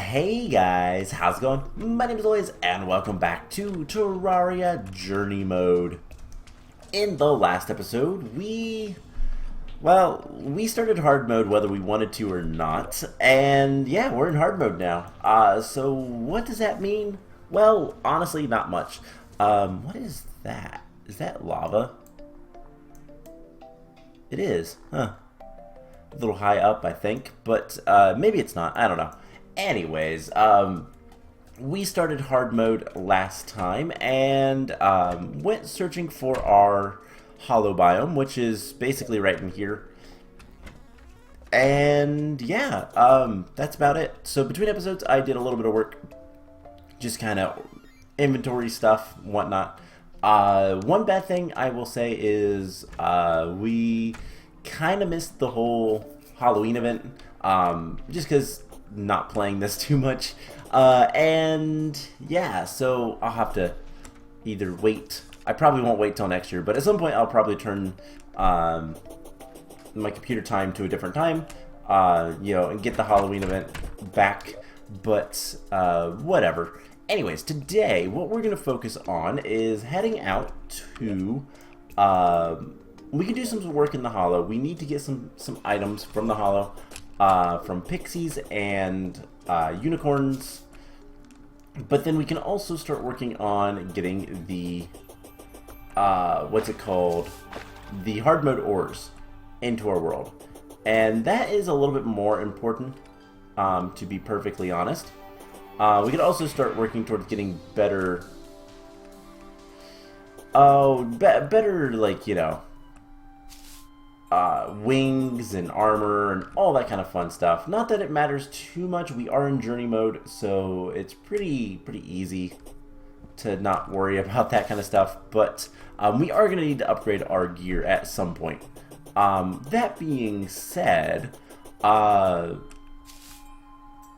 Hey guys, how's it going? My name is Lois, and welcome back to Terraria Journey Mode. In the last episode, we started hard mode whether we wanted to or not, and yeah, we're in hard mode now. So what does that mean? Well, honestly, not much. What is that? Is that lava? It is, huh? A little high up, I think, but maybe it's not. I don't know. Anyways, we started hard mode last time and went searching for our hollow biome, which is basically right in here. And yeah, that's about it. So between episodes, I did a little bit of work, just kind of inventory stuff, whatnot. One bad thing I will say is we kind of missed the whole Halloween event, just because not playing this too much, and yeah, so I'll have to either wait. I probably won't wait till next year, but at some point I'll probably turn my computer time to a different time, and get the Halloween event back, but whatever. Anyways, today what we're going to focus on is heading out to we can do some work in the hollow. We need to get some items from the hollow, from pixies and unicorns, but then we can also start working on getting the what's it called, the Hardmode Ores into our world, and that is a little bit more important, to be perfectly honest. We could also start working towards getting better better, like, wings and armor and all that kind of fun stuff. Not that it matters too much. We are in journey mode, so it's pretty easy to not worry about that kind of stuff. But we are going to need to upgrade our gear at some point. That being said,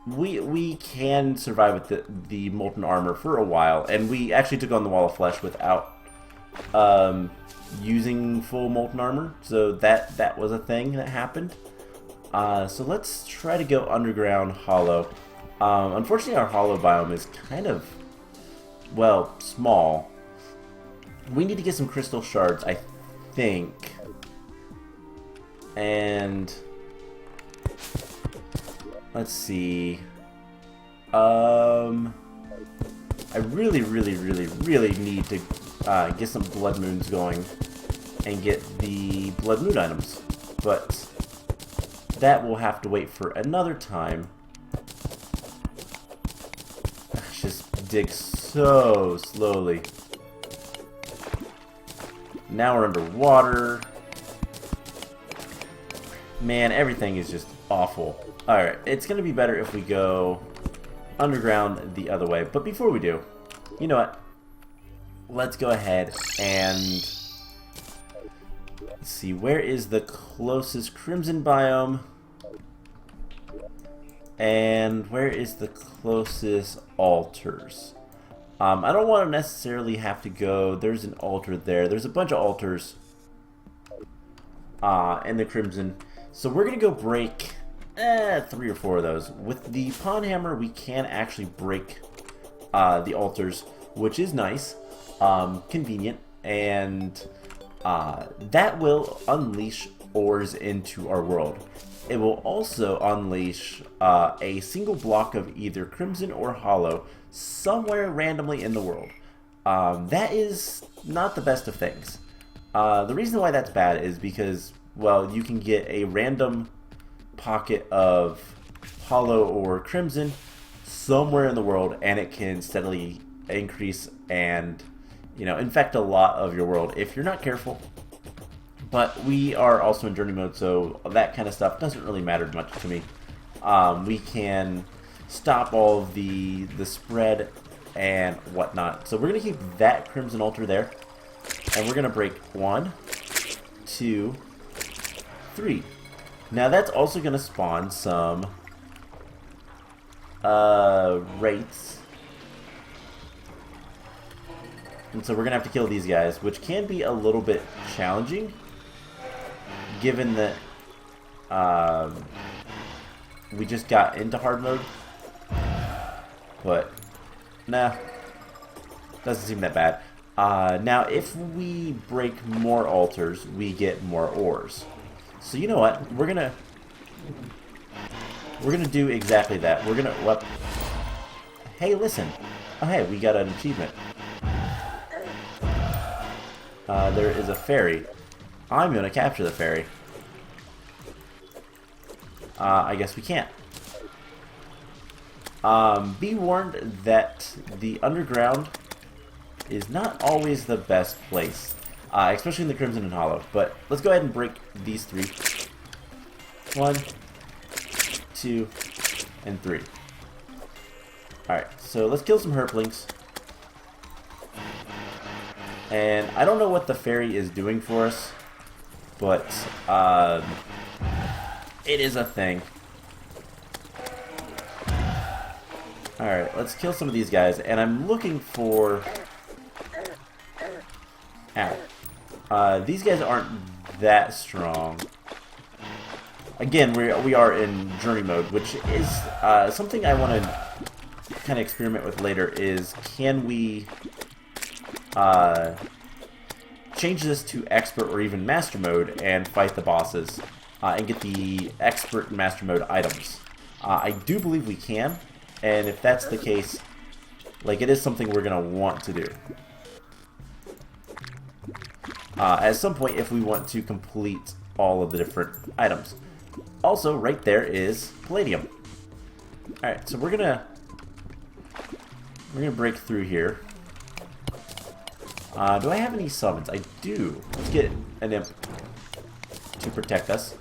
we can survive with the molten armor for a while, and we actually took on the wall of flesh without using full molten armor, so that was a thing that happened. So let's try to go underground hollow. Unfortunately, our hollow biome is kind of, well, small. We need to get some crystal shards, I think, and let's see. I really need to get some blood moons going and get the blood moon items, but that will have to wait for another time. Just dig so slowly. Now we're underwater. Man, everything is just awful. Alright, it's gonna be better if we go underground the other way, but before we do, you know what? Let's go ahead and let's see, where is the closest crimson biome, and where is the closest altars? I don't want to necessarily have to go. There's an altar there. There's a bunch of altars in the crimson, so we're gonna go break 3 or 4 of those. With the pawn hammer we can actually break the altars, which is nice. Convenient, and that will unleash ores into our world. It will also unleash a single block of either crimson or hollow somewhere randomly in the world. That is not the best of things. The reason why that's bad is because, well, you can get a random pocket of hollow or crimson somewhere in the world, and it can steadily increase and infect a lot of your world if you're not careful. But we are also in journey mode, so that kind of stuff doesn't really matter much to me. We can stop all of the spread and whatnot. So we're gonna keep that crimson altar there, and we're gonna break 1, 2, 3. Now that's also gonna spawn some wraiths. And so we're going to have to kill these guys, which can be a little bit challenging, given that we just got into hard mode. but nah, doesn't seem that bad. Now, if we break more altars, we get more ores. So you know what? We're gonna do exactly that. We're gonna. What? Hey, listen. Oh, hey, we got an achievement. There is a fairy. I'm gonna capture the fairy. I guess we can't. Be warned that the underground is not always the best place, especially in the Crimson and Hollow. But let's go ahead and break these 3. 1, 2, and 3. Alright, so let's kill some herplings. And I don't know what the fairy is doing for us, but it is a thing. Alright, let's kill some of these guys, and I'm looking for... Ow. These guys aren't that strong. Again, we are in journey mode, which is something I want to kind of experiment with later, is can we change this to expert or even master mode and fight the bosses and get the expert and master mode items. I do believe we can, and if that's the case, like, it is something we're going to want to do. At some point, if we want to complete all of the different items. Also, right there is palladium. Alright, so we're gonna break through here. Do I have any summons? I do. Let's get an imp to protect us.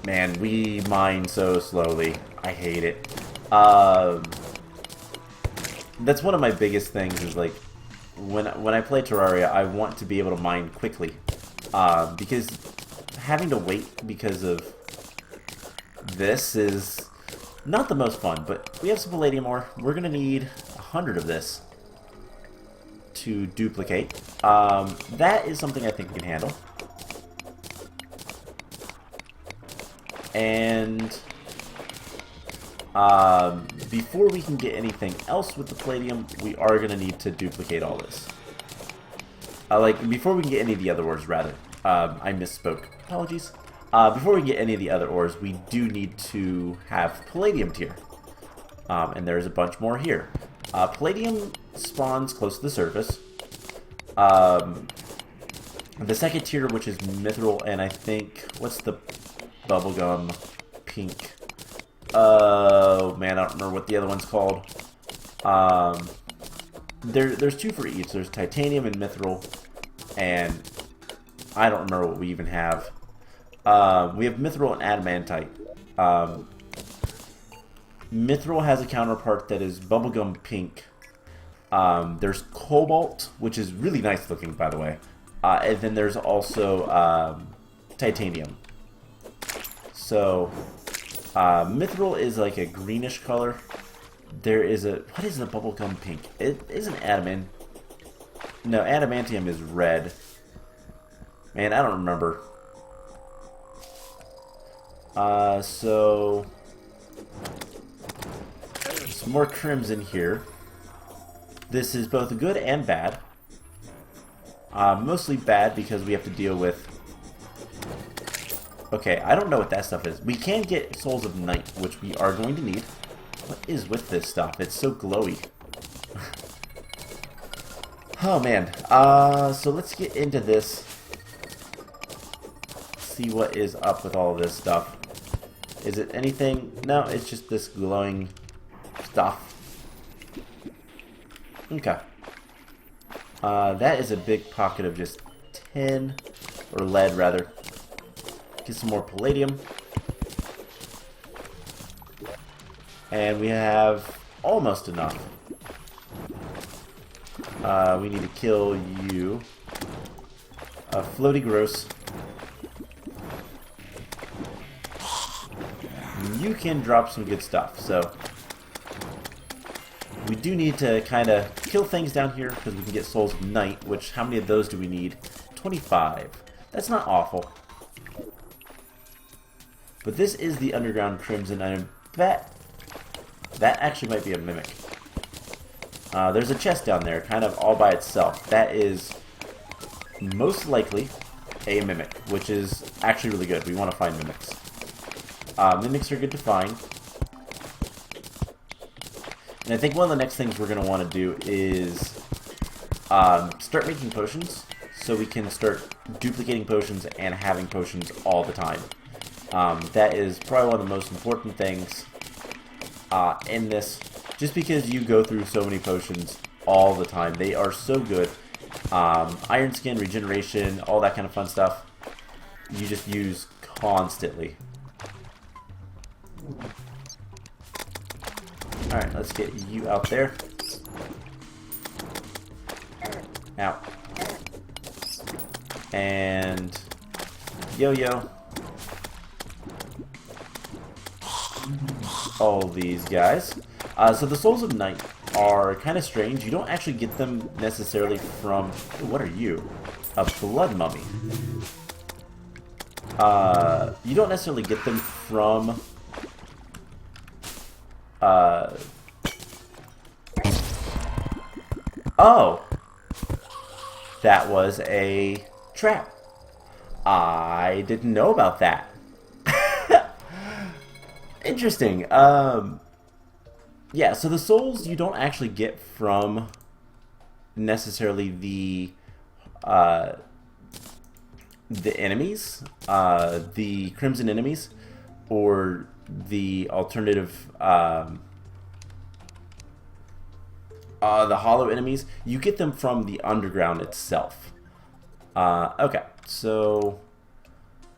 Man, we mine so slowly. I hate it. That's one of my biggest things, is like when I play Terraria, I want to be able to mine quickly, because having to wait because of this is not the most fun. But we have some palladium ore. We're gonna need 100 of this to duplicate. That is something I think we can handle. And before we can get anything else with the palladium, we are going to need to duplicate all this. Like, before we can get any of the other ores, rather. I misspoke. Apologies. Before we can get any of the other ores, we do need to have palladium tier. And there's a bunch more here. Palladium spawns close to the surface. The second tier, which is mithril, and I think, what's the bubblegum pink? Oh man, I don't remember what the other one's called. There's 2 for each. There's titanium and mithril, and I don't remember what we even have. We have mithril and adamantite. Mithril has a counterpart that is bubblegum pink. There's cobalt, which is really nice looking, by the way. And then there's also titanium. So, mithril is like a greenish color. There is a... What is the bubblegum pink? It isn't adamant. No, adamantium is red. Man, I don't remember. So... some more crimson here. This is both good and bad. Mostly bad because we have to deal with... Okay, I don't know what that stuff is. We can get Souls of Night, which we are going to need. What is with this stuff? It's so glowy. Oh, man. So let's get into this. See what is up with all of this stuff. Is it anything? No, it's just this glowing stuff. Okay. That is a big pocket of just tin, or lead rather. Get some more palladium. And we have almost enough. We need to kill you. Floaty gross. You can drop some good stuff, so we do need to kind of kill things down here because we can get Souls of Night, which, how many of those do we need? 25. That's not awful. But this is the Underground Crimson, and I bet That actually might be a mimic. There's a chest down there, kind of all by itself. That is most likely a mimic, which is actually really good. We want to find mimics. Mimics are good to find. And I think one of the next things we're going to want to do is start making potions, so we can start duplicating potions and having potions all the time. That is probably one of the most important things in this, just because you go through so many potions all the time. They are so good. Iron skin, regeneration, all that kind of fun stuff, you just use constantly. Alright, let's get you out there. Out. And yo-yo. All these guys. So the Souls of Night are kind of strange. You don't actually get them necessarily from... Ooh, what are you? A blood mummy. You don't necessarily get them from... Oh! That was a trap. I didn't know about that. Interesting. Yeah, so the souls you don't actually get from necessarily the enemies, the crimson enemies, or the alternative, the hollow enemies. You get them from the underground itself. Okay, so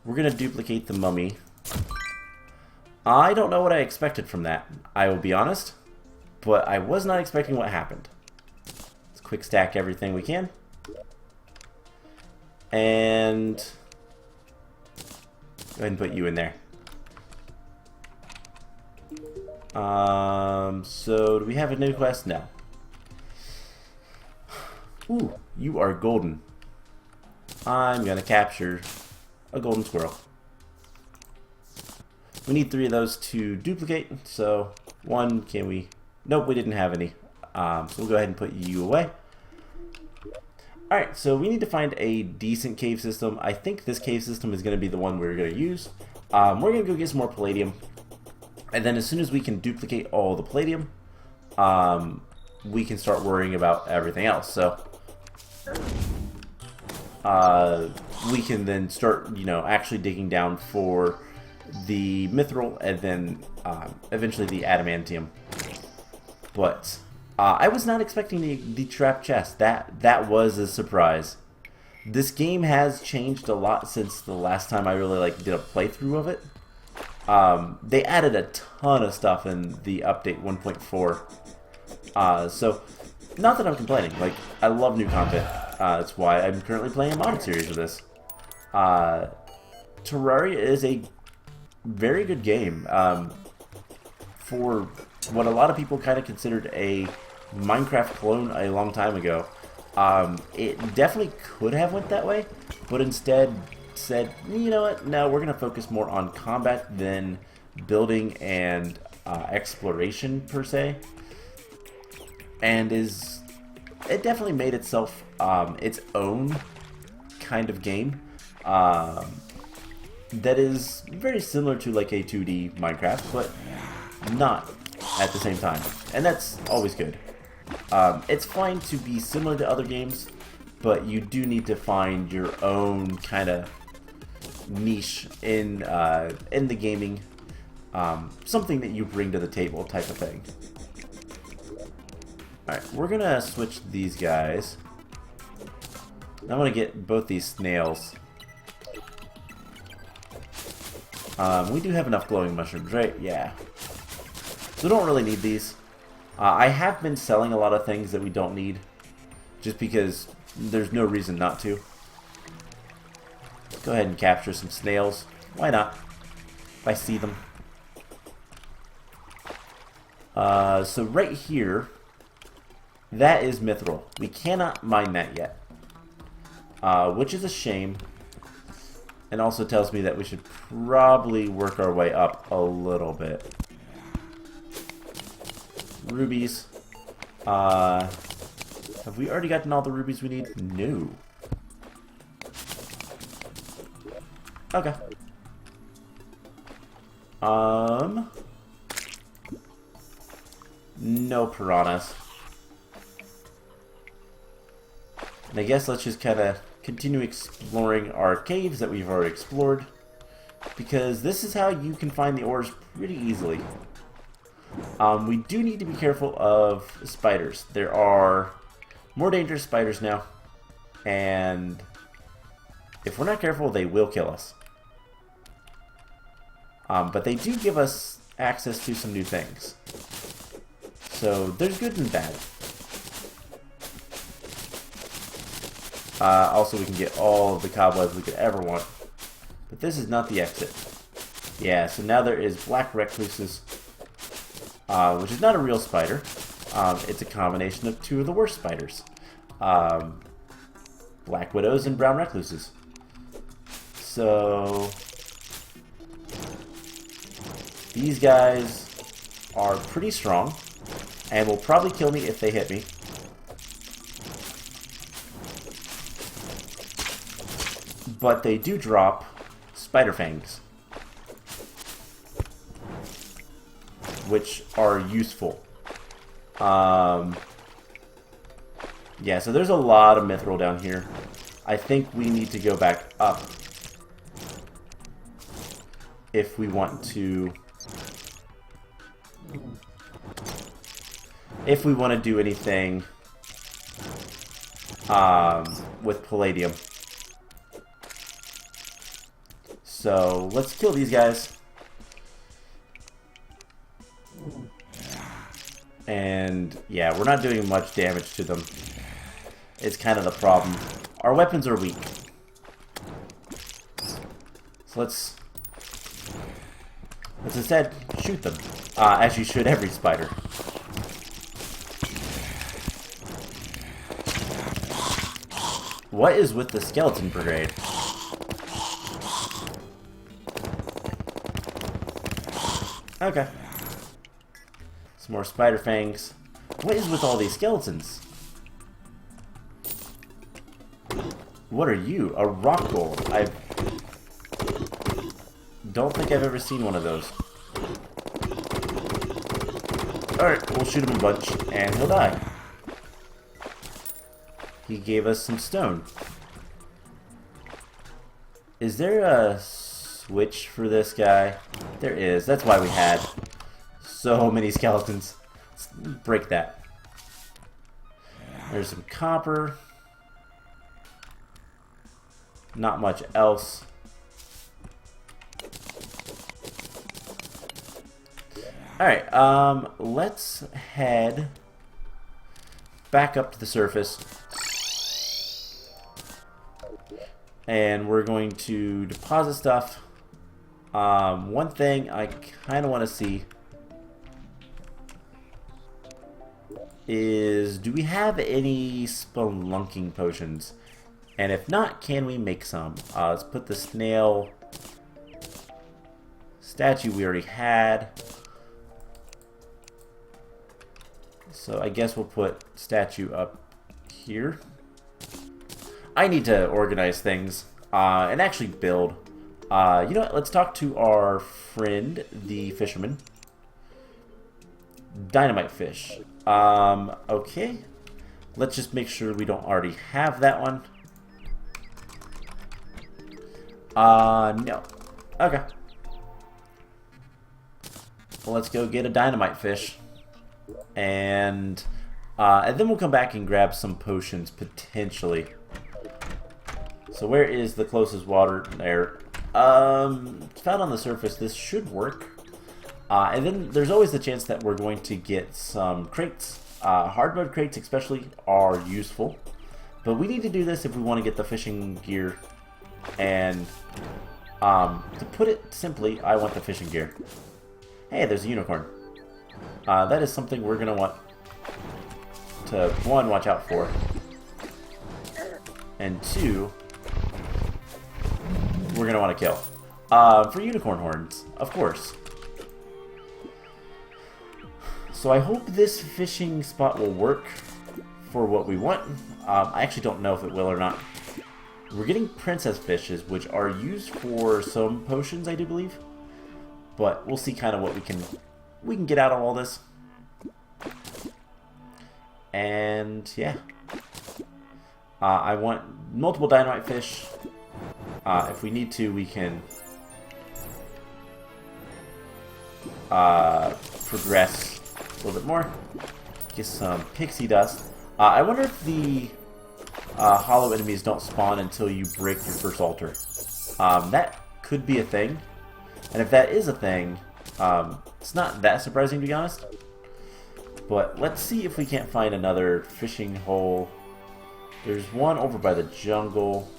we're gonna duplicate the mummy. I don't know what I expected from that, I will be honest, but I was not expecting what happened. Let's quick stack everything we can. And go ahead and put you in there. So do we have a new quest? No. Ooh, you are golden. I'm gonna capture a golden squirrel. We need 3 of those to duplicate, so 1, can we? Nope, we didn't have any. So we'll go ahead and put you away. Alright, so we need to find a decent cave system. I think this cave system is going to be the one we're going to use. We're going to go get some more palladium. And then as soon as we can duplicate all the palladium, we can start worrying about everything else. So we can then start, actually digging down for the mithril and then eventually the adamantium. But I was not expecting the trap chest. That was a surprise. This game has changed a lot since the last time I really did a playthrough of it. They added a ton of stuff in the update 1.4. So not that I'm complaining. I love new content. That's why I'm currently playing a modded series of this. Terraria is a very good game. For what a lot of people kind of considered a Minecraft clone a long time ago, it definitely could have went that way, but instead said, you know what, no, we're going to focus more on combat than building and exploration per se. And it definitely made itself its own kind of game that is very similar to a 2D Minecraft, but not at the same time, and that's always good. It's fine to be similar to other games, but you do need to find your own kind of niche in the gaming, something that you bring to the table type of thing. Alright, we're gonna switch these guys. I want to get both these snails. We do have enough glowing mushrooms, right? Yeah. So we don't really need these. I have been selling a lot of things that we don't need, just because there's no reason not to. Let's go ahead and capture some snails. Why not? If I see them. So right here, that is mithril. We cannot mine that yet, which is a shame. And also tells me that we should probably work our way up a little bit. rubies. Have we already gotten all the rubies we need? No. Okay. No piranhas. And I guess let's just kind of continue exploring our caves that we've already explored, because this is how you can find the ores pretty easily. We do need to be careful of spiders. There are more dangerous spiders now, and if we're not careful, they will kill us. But they do give us access to some new things. So there's good and bad. Also, we can get all of the cobwebs we could ever want. But this is not the exit. Yeah, so now there is black recluses, which is not a real spider. It's a combination of two of the worst spiders. Black widows and brown recluses. So these guys are pretty strong and will probably kill me if they hit me. But they do drop spider fangs, which are useful. Yeah, so there's a lot of mithril down here. I think we need to go back up if we want to do anything with palladium. So let's kill these guys. And yeah, we're not doing much damage to them. It's kind of the problem. Our weapons are weak. So let's instead shoot them. As you should every spider. What is with the skeleton brigade? Okay. Some more spider fangs. What is with all these skeletons? What are you? A rock golem. I don't think I've ever seen one of those. Alright, we'll shoot him a bunch, and he'll die. He gave us some stone. Is there a switch for this guy? There is. That's why we had so many skeletons. Let's break that. There's some copper. Not much else. Alright, let's head back up to the surface. And we're going to deposit stuff. One thing I kind of want to see is, do we have any spelunking potions? And if not, can we make some? Let's put the snail statue we already had. So I guess we'll put statue up here. I need to organize things and actually build. You know what? Let's talk to our friend, the fisherman. Dynamite fish. Okay. Let's just make sure we don't already have that one. No. Okay. Well, let's go get a dynamite fish. And then we'll come back and grab some potions, potentially. So where is the closest water? There. It's found on the surface. This should work. And then there's always the chance that we're going to get some crates. Hardmode crates especially are useful. But we need to do this if we want to get the fishing gear. And to put it simply, I want the fishing gear. Hey, there's a unicorn. That is something we're going to want to, one, watch out for. And two, we're going to want to kill. For unicorn horns, of course. So I hope this fishing spot will work for what we want. I actually don't know if it will or not. We're getting princess fishes, which are used for some potions, I do believe. But we'll see kind of what we can get out of all this. And yeah, I want multiple dynamite fish. If we need to, we can progress a little bit more. Get some pixie dust. I wonder if the hollow enemies don't spawn until you break your first altar. That could be a thing. And if that is a thing, it's not that surprising, to be honest. But let's see if we can't find another fishing hole. There's one over by the jungle.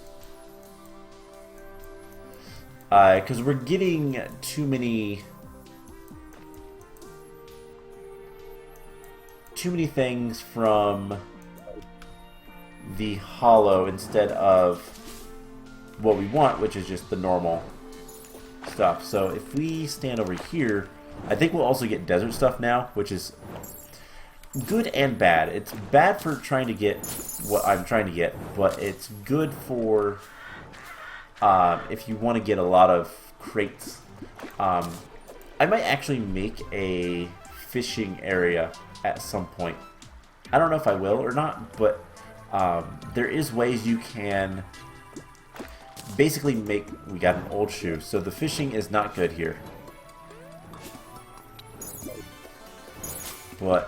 Because we're getting too many things from the hollow instead of what we want, which is just the normal stuff. So if we stand over here, I think we'll also get desert stuff now, which is good and bad. It's bad for trying to get what I'm trying to get, but it's good for if you want to get a lot of crates. I might actually make a fishing area at some point. I don't know if I will or not, but there is ways you can basically make... We got an old shoe, so the fishing is not good here. But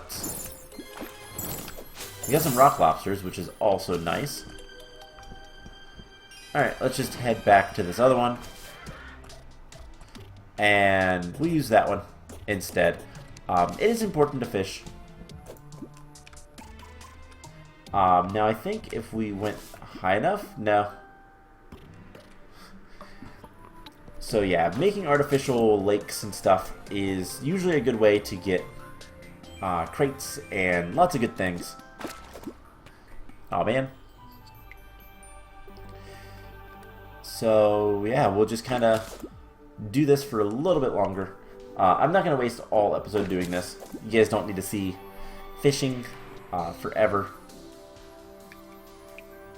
we got some rock lobsters, which is also nice. Alright, let's just head back to this other one. And we'll use that one instead. It is important to fish. Now I think if we went high enough... No. So yeah, making artificial lakes and stuff is usually a good way to get crates and lots of good things. Oh man. So yeah, we'll just kind of do this for a little bit longer. I'm not going to waste all episode doing this. You guys don't need to see fishing forever.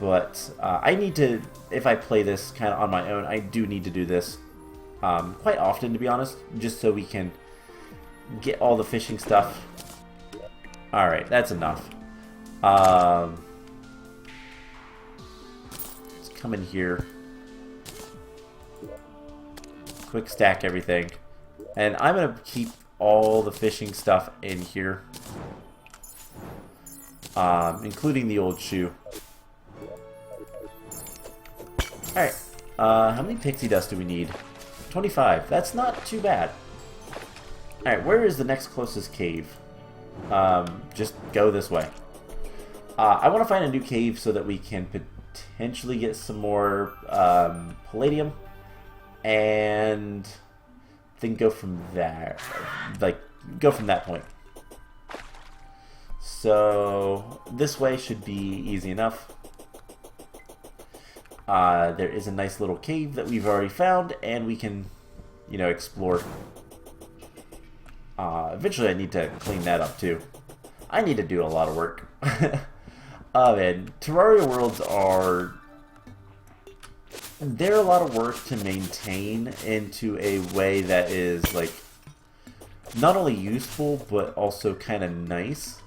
But I need to, if I play this kind of on my own, I do need to do this quite often, to be honest, just so we can get all the fishing stuff. Alright, that's enough. Let's come in here. Quick stack everything. And I'm going to keep all the fishing stuff in here. Including the old shoe. Alright. How many pixie dust do we need? 25. That's not too bad. Alright, where is the next closest cave? Just go this way. I want to find a new cave so that we can potentially get some more palladium. And then go from there. Like, go from that point. So, this way should be easy enough. There is a nice little cave that we've already found, and we can, you know, explore. Eventually I need to clean that up too. I need to do a lot of work. Oh man, Terraria worlds are... They're a lot of work to maintain into a way that is, like, not only useful, but also kind of nice.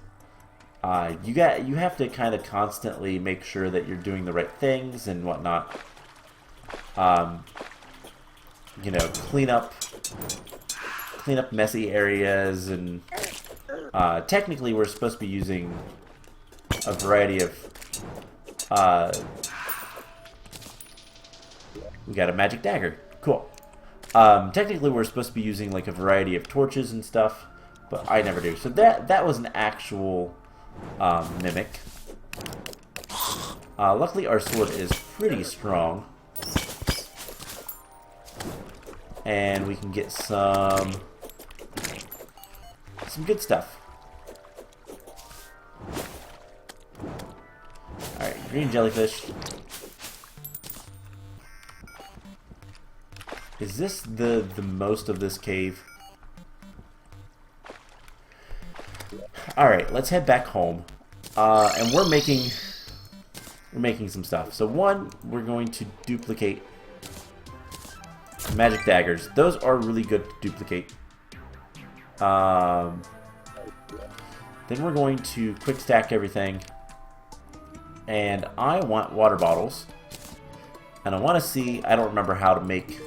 You have to kind of constantly make sure that you're doing the right things and whatnot. You know, clean up messy areas, and technically we're supposed to be using a variety of we got a magic dagger. Cool. Technically we're supposed to be using like a variety of torches and stuff, but I never do. So that was an actual mimic. Luckily our sword is pretty strong. And we can get some good stuff. Alright, green jellyfish. Is this the most of this cave? Alright, let's head back home. And we're making some stuff. So one, we're going to duplicate magic daggers. Those are really good to duplicate. Then we're going to quick stack everything. And I want water bottles. And I want to see, I don't remember how to make...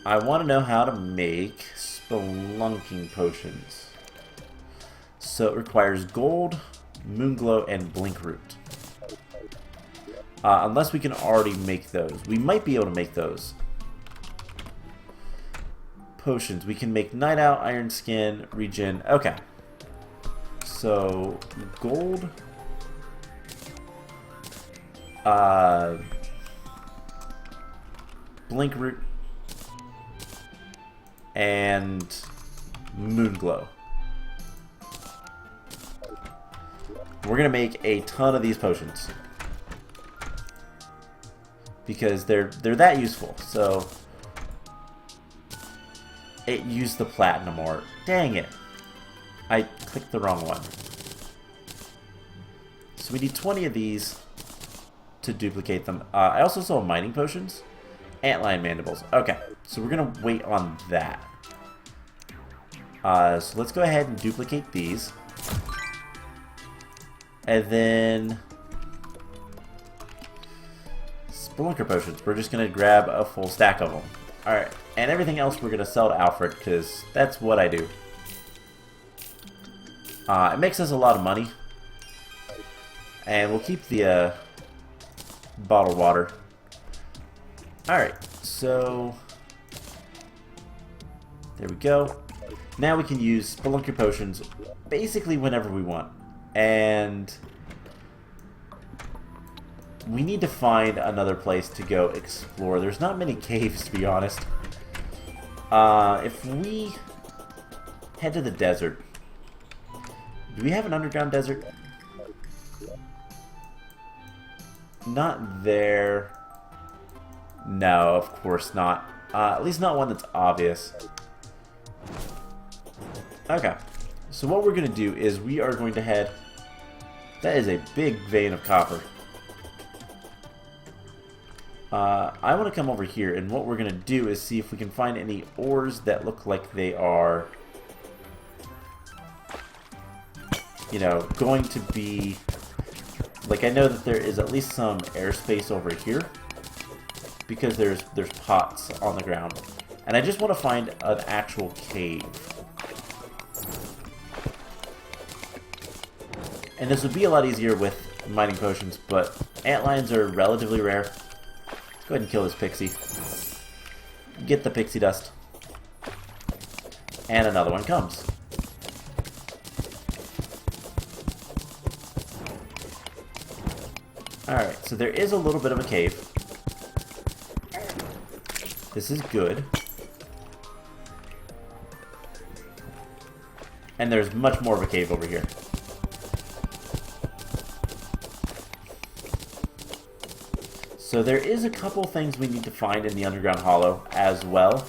I want to know how to make spelunking potions. So it requires gold, moonglow, and blink root. Unless we can already make those. We might be able to make those. Potions. We can make night owl, iron skin, regen. Okay. So, gold. Blink root. And moonglow. We're gonna make a ton of these potions because they're that useful. So it used the platinum ore. Dang it! I clicked the wrong one. So we need 20 of these to duplicate them. I also saw mining potions. Antlion mandibles. Okay, so we're gonna wait on that. So let's go ahead and duplicate these. And then spelunker potions. We're just gonna grab a full stack of them. Alright, and everything else we're gonna sell to Alfred, because that's what I do. It makes us a lot of money. And we'll keep the bottled water. Alright, so there we go. Now we can use spelunker potions basically whenever we want. And we need to find another place to go explore. There's not many caves, to be honest. If we head to the desert. Do we have an underground desert? Not there. No, of course not. At least not one that's obvious. Okay. So what we're going to do is we are going to head... That is a big vein of copper. I want to come over here, and what we're going to do is see if we can find any ores that look like they are... You know, going to be... Like, I know that there is at least some airspace over here. Because there's pots on the ground. And I just want to find an actual cave. And this would be a lot easier with mining potions, but antlions are relatively rare. Let's go ahead and kill this pixie. Get the pixie dust. And another one comes. Alright, so there is a little bit of a cave. This is good. And there's much more of a cave over here. So there is a couple things we need to find in the underground hollow as well.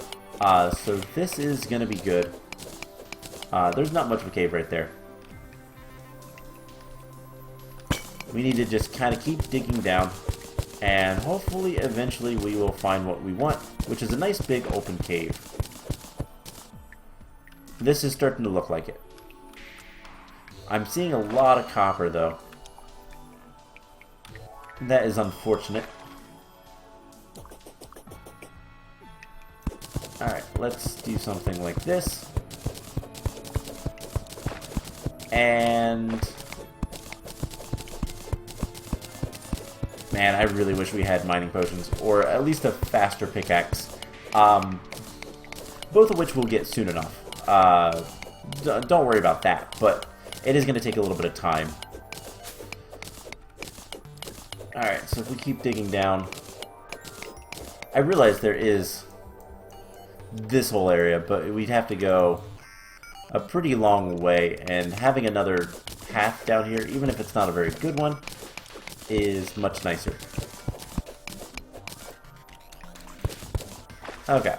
So this is going to be good. There's not much of a cave right there. We need to just kind of keep digging down. And hopefully, eventually, we will find what we want, which is a nice big open cave. This is starting to look like it. I'm seeing a lot of copper, though. That is unfortunate. Alright, let's do something like this. And... Man, I really wish we had mining potions, or at least a faster pickaxe. Both of which we'll get soon enough. Don't worry about that, but it is going to take a little bit of time. Alright, so if we keep digging down... I realize there is this whole area, but we'd have to go a pretty long way, and having another path down here, even if it's not a very good one, is much nicer. Okay,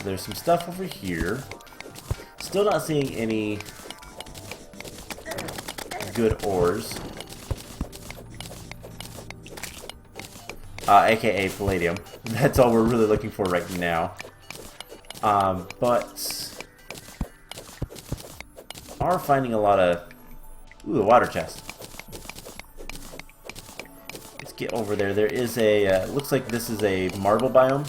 So there's some stuff over here. Still not seeing any good ores. AKA palladium. That's all we're really looking for right now. But are finding a lot of... Ooh, a water chest. Let's get over there. There is a... looks like this is a marble biome,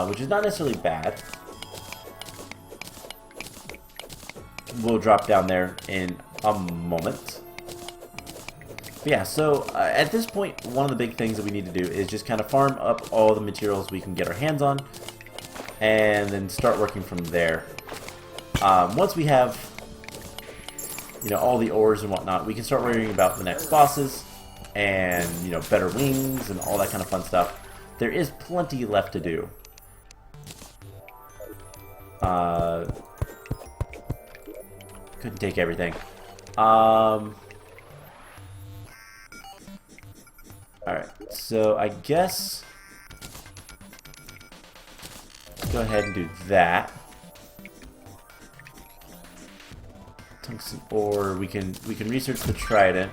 which is not necessarily bad. We'll drop down there in a moment. But yeah, so at this point, one of the big things that we need to do is just kind of farm up all the materials we can get our hands on, and then start working from there. Once we have, you know, all the ores and whatnot, we can start worrying about the next bosses, and, you know, better wings and all that kind of fun stuff. There is plenty left to do. Couldn't take everything. Alright, so I guess let's go ahead and do that. Tungsten ore, we can research the trident.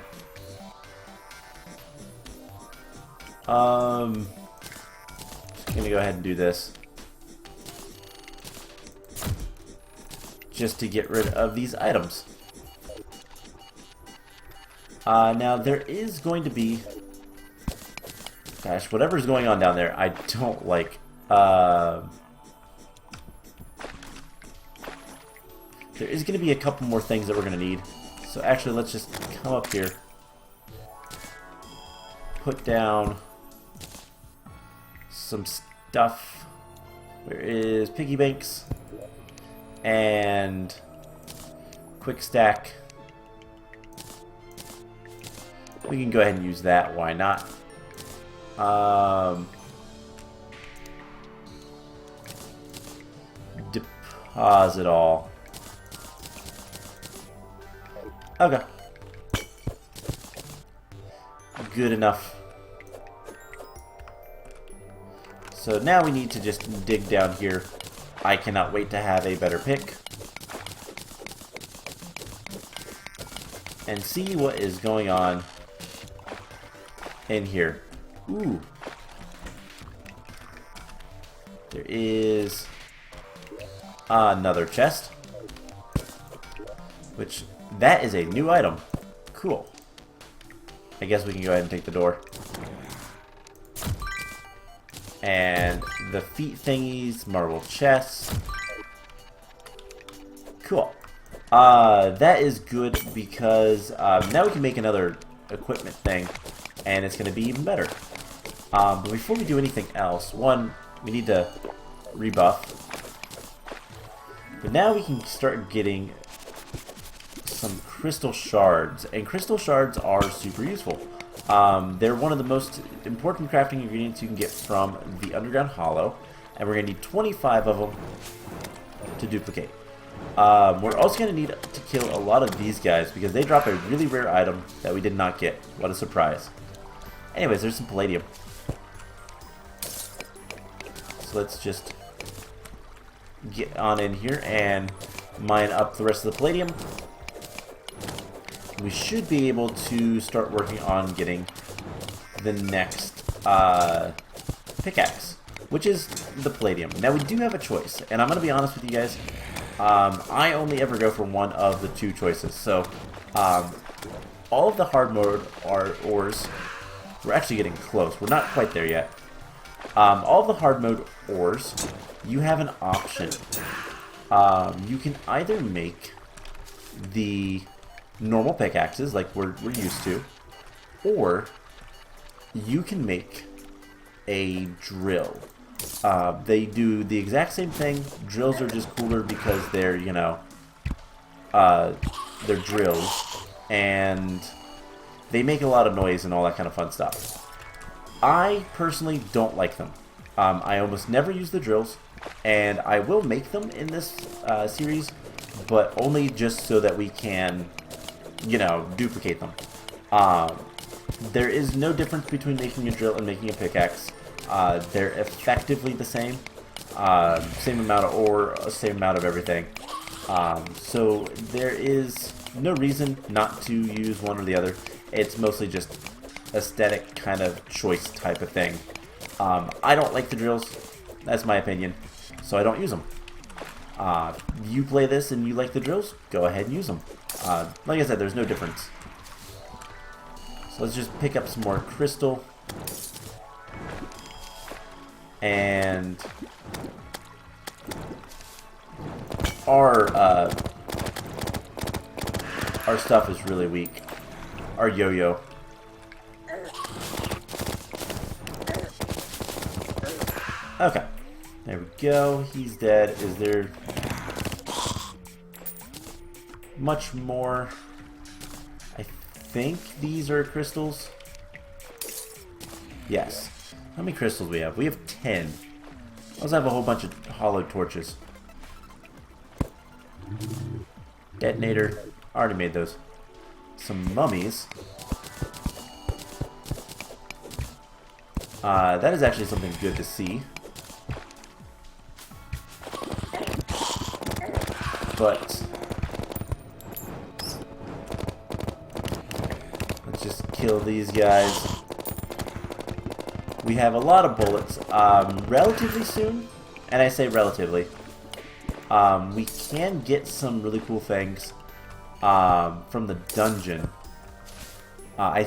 Just gonna go ahead and do this. Just to get rid of these items. Now there is going to be... Gosh, whatever's going on down there, I don't like. There is going to be a couple more things that we're going to need. So actually, let's just come up here. Put down some stuff. Where is piggy banks? And quick stack. We can go ahead and use that. Why not? Deposit all. Okay. Good enough. So now we need to just dig down here. I cannot wait to have a better pick. And see what is going on in here. Ooh. There is another chest. Which, that is a new item. Cool. I guess we can go ahead and take the door. And the feet thingies, marble chests. Cool. That is good because now we can make another equipment thing. And it's going to be even better. But before we do anything else, one, we need to rebuff. But now we can start getting some crystal shards. And crystal shards are super useful. They're one of the most important crafting ingredients you can get from the Underground Hollow. And we're going to need 25 of them to duplicate. We're also going to need to kill a lot of these guys because they drop a really rare item that we did not get. What a surprise. Anyways, there's some palladium. So let's just get on in here and mine up the rest of the palladium. We should be able to start working on getting the next pickaxe, which is the palladium. Now we do have a choice, and I'm going to be honest with you guys. I only ever go for one of the two choices. So all of the Hardmode Ores, we're actually getting close. We're not quite there yet. All of the Hardmode Ores, you have an option. You can either make the normal pickaxes like we're used to, or you can make a drill. They do the exact same thing. Drills are just cooler because they're, you know, they're drills, and they make a lot of noise and all that kind of fun stuff. I personally don't like them. I almost never use the drills, and I will make them in this series, but only just so that we can, you know, duplicate them. There is no difference between making a drill and making a pickaxe. They're effectively the same. Same amount of ore, same amount of everything. So there is no reason not to use one or the other. It's mostly just aesthetic kind of choice type of thing. I don't like the drills. That's my opinion. So I don't use them. You play this and you like the drills, go ahead and use them. Like I said, there's no difference. So let's just pick up some more crystal. And our stuff is really weak. Our yo-yo. Okay. There we go. He's dead. Is there much more? I think these are crystals. Yes. How many crystals do we have? We have 10. I also have a whole bunch of hollow torches. Detonator. I already made those. Some mummies. That is actually something good to see. But let's just kill these guys. We have a lot of bullets relatively soon, and I say relatively. We can get some really cool things from the dungeon. I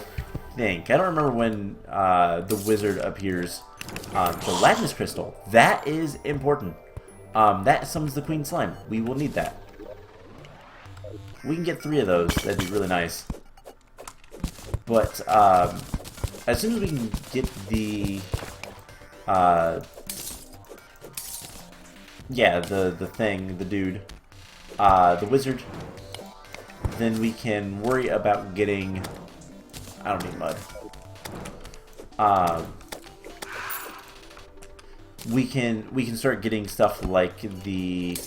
think. I don't remember when the wizard appears. The Latinus crystal. That is important. That summons the Queen Slime. We will need that. We can get 3 of those. That'd be really nice. But as soon as we can get the yeah, the thing, the dude, the wizard, then we can worry about getting. I don't need mud. We can start getting stuff like the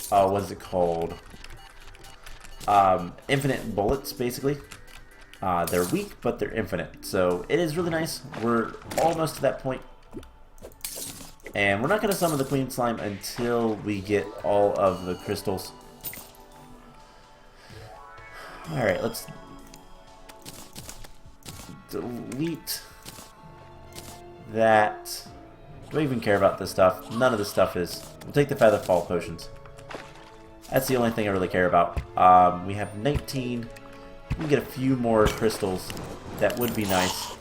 what is it called? Infinite bullets, basically. They're weak, but they're infinite, so it is really nice. We're almost to that point, and we're not going to summon the Queen Slime until we get all of the crystals. All right, let's delete that. Do I even care about this stuff? None of this stuff is. We'll take the Feather Fall potions. That's the only thing I really care about. We have 19. We can get a few more crystals. That would be nice.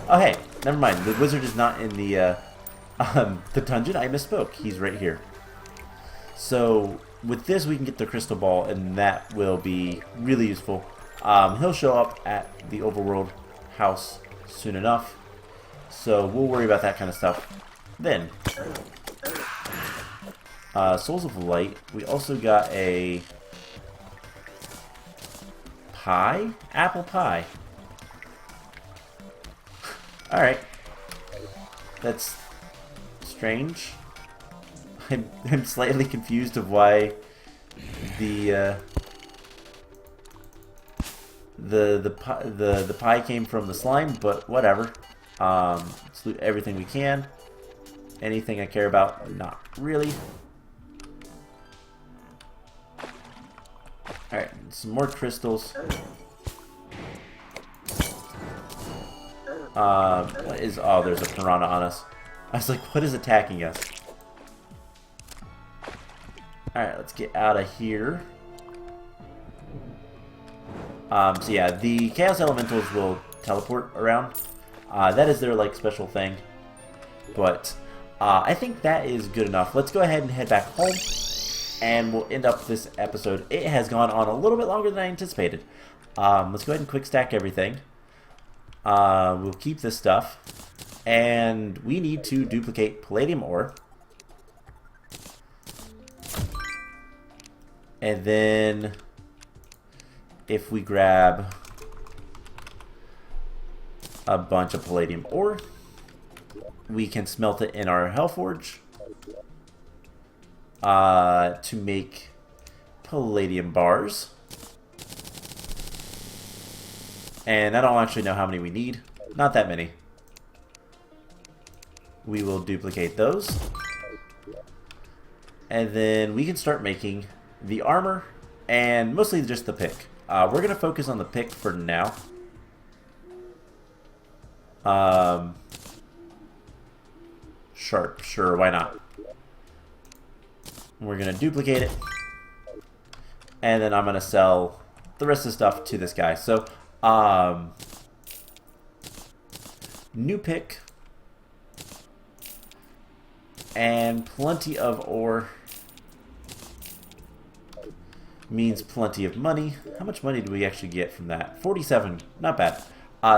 Oh, hey, never mind. The wizard is not in the dungeon. I misspoke. He's right here. So with this, we can get the crystal ball, and that will be really useful. He'll show up at the overworld house soon enough. So we'll worry about that kind of stuff then. Souls of Light. We also got a pie? Apple pie. Alright. That's strange. I'm slightly confused of why the pie came from the slime, but whatever. Let's loot everything we can. Anything I care about? Not really. Alright, some more crystals. What is... Oh, there's a piranha on us. I was like, what is attacking us? Alright, let's get out of here. So yeah, the Chaos Elementals will teleport around. That is their, like, special thing. But I think that is good enough. Let's go ahead and head back home. And we'll end up this episode. It has gone on a little bit longer than I anticipated. Let's go ahead and quick stack everything. We'll keep this stuff. And we need to duplicate palladium ore. And then if we grab a bunch of palladium ore, we can smelt it in our Hellforge to make palladium bars. And I don't actually know how many we need. Not that many. We will duplicate those. And then we can start making the armor and mostly just the pick. We're going to focus on the pick for now. Sharp, sure, why not? We're going to duplicate it. And then I'm going to sell the rest of the stuff to this guy. So, new pick. And plenty of ore means plenty of money. How much money do we actually get from that? 47, not bad.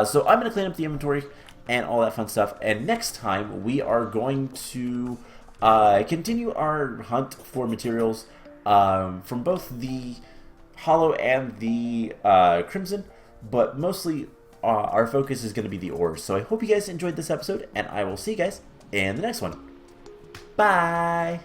So I'm going to clean up the inventory and all that fun stuff. And next time we are going to continue our hunt for materials from both the Hollow and the Crimson, but mostly our focus is going to be the ores. So I hope you guys enjoyed this episode, and I will see you guys in the next one. Bye!